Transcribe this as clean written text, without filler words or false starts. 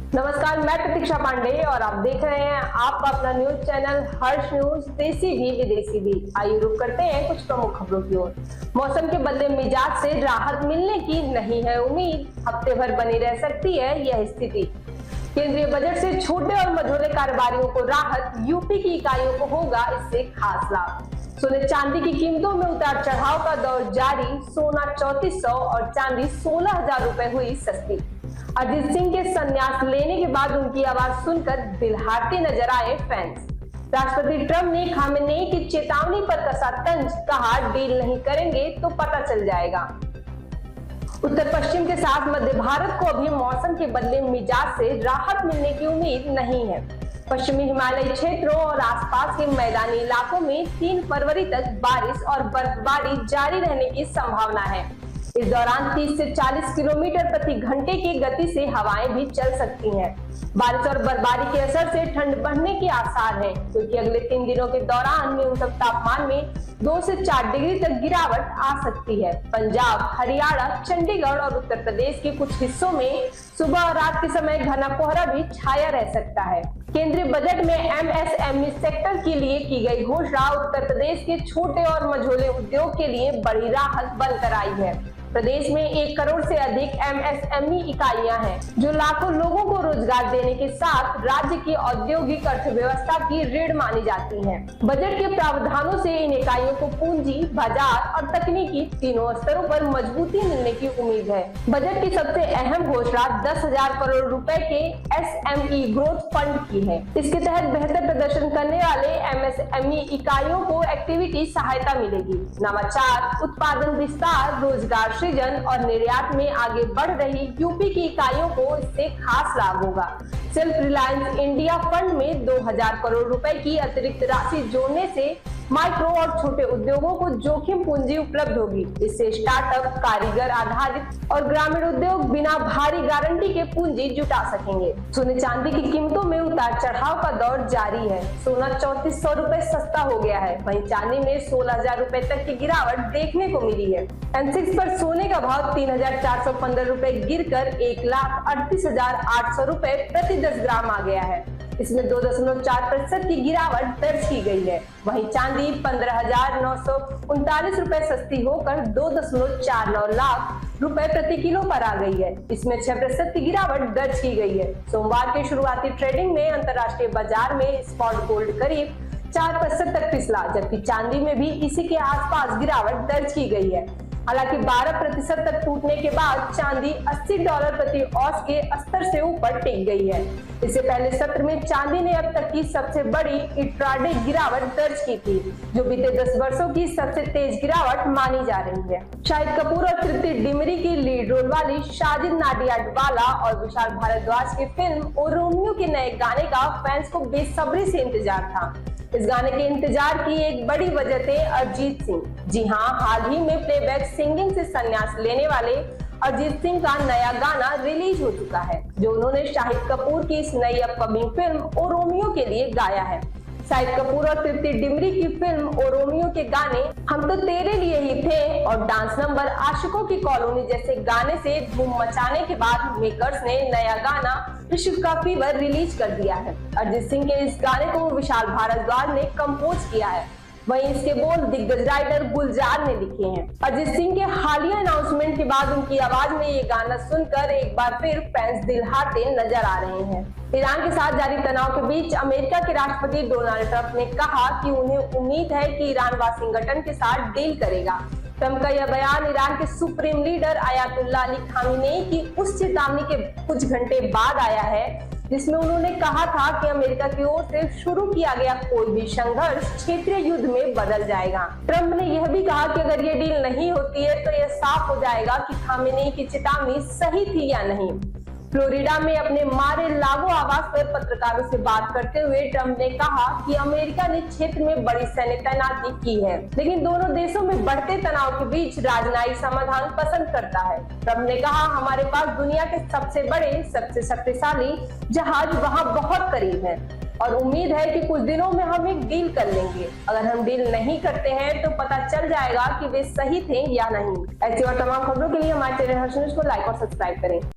नमस्कार, मैं प्रतीक्षा पांडे और आप देख रहे हैं आपका अपना न्यूज चैनल हर्ष न्यूज, देसी भी विदेशी भी। आइए रुक करते हैं कुछ प्रमुख खबरों की ओर। मौसम के बदले मिजाज से राहत मिलने की नहीं है उम्मीद, हफ्ते भर बनी रह सकती है यह स्थिति। केंद्रीय बजट से छोटे और मझोले कारोबारियों को राहत, यूपी की इकाइयों को होगा इससे खास लाभ। सोने चांदी की कीमतों में उतार चढ़ाव का दौर जारी, सोना 3400 और चांदी 16,000 रुपए हुई सस्ती। अरिजीत सिंह के संन्यास लेने के बाद उनकी आवाज सुनकर दिलहारते नजर आए फैंस। राष्ट्रपति ट्रंप ने खामेनेई की चेतावनी पर कसा तंज, कहा डील नहीं करेंगे तो पता चल जाएगा। उत्तर पश्चिम के साथ मध्य भारत को अभी मौसम के बदले मिजाज से राहत मिलने की उम्मीद नहीं है। पश्चिमी हिमालयी क्षेत्रों और आसपास के मैदानी इलाकों में 3 फरवरी तक बारिश और बर्फबारी जारी रहने की संभावना है। इस दौरान 30 से 40 किलोमीटर प्रति घंटे की गति से हवाएं भी चल सकती हैं। बारिश और बर्फबारी के असर से ठंड बढ़ने के आसार हैं, क्योंकि अगले 3 दिनों के दौरान न्यूनतम तापमान में 2 से 4 डिग्री तक गिरावट आ सकती है। पंजाब, हरियाणा, चंडीगढ़ और उत्तर प्रदेश के कुछ हिस्सों में सुबह और रात के समय घना कोहरा भी छाया रह सकता है। केंद्रीय बजट में एमएसएमई सेक्टर के लिए की गई घोषणा उत्तर प्रदेश के छोटे और मझोले उद्योग के लिए बड़ी राहत बनकर आई है। प्रदेश में 1 करोड़ से अधिक एमएसएमई इकाइयां हैं, जो लाखों लोगों को रोजगार देने के साथ राज्य की औद्योगिक अर्थव्यवस्था की रीढ़ मानी जाती हैं। बजट के प्रावधानों से इन इकाइयों को पूंजी, बाजार और तकनीकी तीनों स्तरों पर मजबूती मिलने की उम्मीद है। बजट की सबसे अहम घोषणा 10,000 करोड़ रुपए के एसएमई ग्रोथ फंड की है। इसके तहत बेहतर प्रदर्शन करने वाले एमएसएमई इकाइयों को एक्टिविटी सहायता मिलेगी। नवाचार, उत्पादन विस्तार, रोजगार सृजन और निर्यात में आगे बढ़ रही यूपी की इकाइयों को इससे खास लाभ होगा। सेल्फ रिलायंस इंडिया फंड में 2,000 करोड़ रुपए की अतिरिक्त राशि जोड़ने से माइक्रो और छोटे उद्योगों को जोखिम पूंजी उपलब्ध होगी। इससे स्टार्टअप, कारीगर आधारित और ग्रामीण उद्योग बिना भारी गारंटी के पूंजी जुटा सकेंगे। सोने चांदी की कीमतों में उतार चढ़ाव का दौर जारी है। सोना 3400 रुपए सस्ता हो गया है, वहीं चांदी में 16,000 रुपए तक की गिरावट देखने को मिली है। एमसीएक्स पर सोने का भाव 3,415 रुपए गिरकर 1,38,800 रुपए प्रति 10 ग्राम आ गया है। इसमें 2.4% की गिरावट दर्ज की गई है। वहीं चांदी 15,939 रुपए सस्ती होकर 2.49 लाख रुपए प्रति किलो पर आ गई है। इसमें 6% की गिरावट दर्ज की गई है। सोमवार के शुरुआती ट्रेडिंग में अंतर्राष्ट्रीय बाजार में स्पॉट गोल्ड करीब 4% तक फिसला, जबकि चांदी में भी इसी के आसपास गिरावट दर्ज की गई है। हालांकि 12% तक टूटने के बाद चांदी $80 प्रति औंस के स्तर से ऊपर टिक गई है। इससे पहले सत्र में चांदी ने अब तक की सबसे बड़ी इंट्राडे गिरावट दर्ज की थी, जो बीते 10 वर्षों की सबसे तेज गिरावट मानी जा रही है। शाहिद कपूर और तृप्ति डिमरी की लीड रोल वाली साजिद नाडियाडवाला और विशाल भारद्वाज की फिल्म ओ रोमियो के नए गाने का फैंस को बेसब्री से इंतजार था। इस गाने के इंतजार की एक बड़ी वजह थे अरिजीत सिंह। जी हां, हाल ही में प्लेबैक सिंगिंग से संन्यास लेने वाले अरिजीत सिंह का नया गाना रिलीज हो चुका है, जो उन्होंने शाहिद कपूर की इस नई अपकमिंग फिल्म ओ रोमियो के लिए गाया है। शाहिद कपूर और तृप्ति डिमरी की फिल्म ओ रोमियो के गाने हम तो तेरे लिए ही थे और डांस नंबर आशिकों की कॉलोनी जैसे गाने से धूम मचाने के बाद मेकर्स ने नया गाना इश्क का फीवर रिलीज कर दिया है। अरिजीत सिंह के इस गाने को विशाल भारद्वाज ने कंपोज किया है, वहीं इसके बोल दिग्गज राइटर गुलजार ने लिखे हैं। अरिजीत सिंह के हालिया अनाउंसमेंट के बाद उनकी आवाज में ये गाना सुनकर एक बार फिर फैंस दिलहाते नजर आ रहे हैं। ईरान के साथ जारी तनाव के बीच अमेरिका के राष्ट्रपति डोनाल्ड ट्रंप ने कहा कि उन्हें उम्मीद है कि ईरान वाशिंगटन के साथ डील करेगा। ट्रंप का यह बयान ईरान के supreme leader Ayatollah Ali Khamenei की उस चेतावनी के कुछ घंटे बाद आया है, जिसमें उन्होंने कहा था कि अमेरिका की ओर से शुरू किया गया कोई भी संघर्ष क्षेत्रीय युद्ध में बदल जाएगा। ट्रंप ने यह भी कहा कि अगर ये डील नहीं होती है तो यह साफ हो जाएगा कि खामेनेई की चेतावनी सही थी या नहीं। फ्लोरिडा में अपने मारे लागो आवास पर पत्रकारों से बात करते हुए ट्रंप ने कहा कि अमेरिका ने क्षेत्र में बड़ी सैन्य तैनाती की है, लेकिन दोनों देशों में बढ़ते तनाव के बीच राजनयिक समाधान पसंद करता है। ट्रंप ने कहा, हमारे पास दुनिया के सबसे बड़े, सबसे शक्तिशाली जहाज वहां बहुत करीब है और उम्मीद है कि कुछ दिनों में हम एक डील कर लेंगे। अगर हम डील नहीं करते हैं तो पता चल जाएगा कि वे सही थे या नहीं। ऐसी और तमाम खबरों के लिए हमारे चैनल हर्ष न्यूज को लाइक और सब्सक्राइब करें।